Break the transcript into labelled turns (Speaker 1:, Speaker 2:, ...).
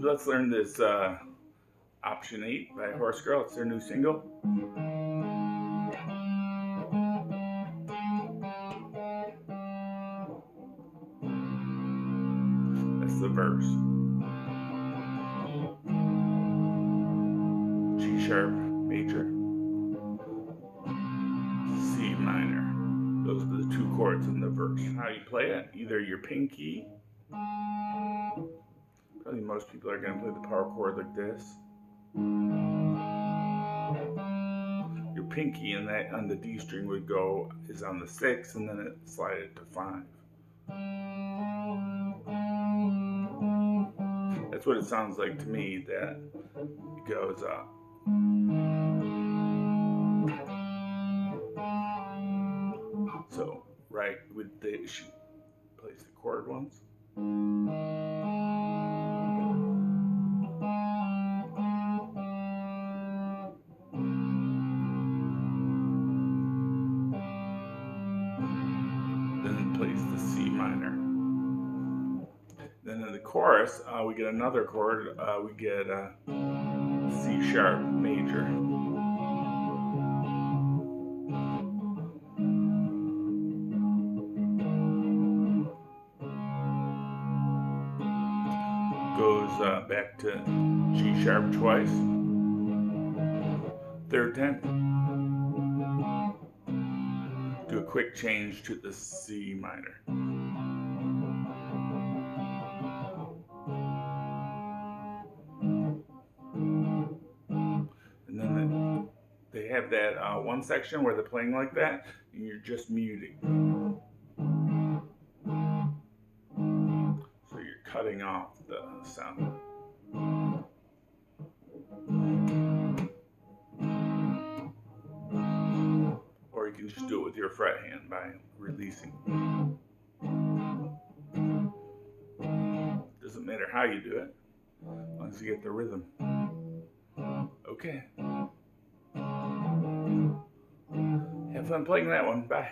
Speaker 1: let's learn this Option 8 by Horsegirl. It's their new single. That's the verse. G sharp major, C minor. Those are the two chords in the verse. How you play it, either your pinky, probably most people are going to play the power chord like this. Your pinky and that on the D string would go is on the 6, and then it slide it to 5. That's what it sounds like to me, that it goes up. So right with the, she plays the chord once. Then plays the C minor. Then in the chorus, we get another chord. We get C sharp major. Goes back to G sharp twice. Third time, do a quick change to the C minor. And then they have that one section where they're playing like that, and you're just muting. So you're cutting off the sound. Or you can just do it with your fret hand by releasing. Doesn't matter how you do it, as long as you get the rhythm. Okay. Have fun playing that one. Bye.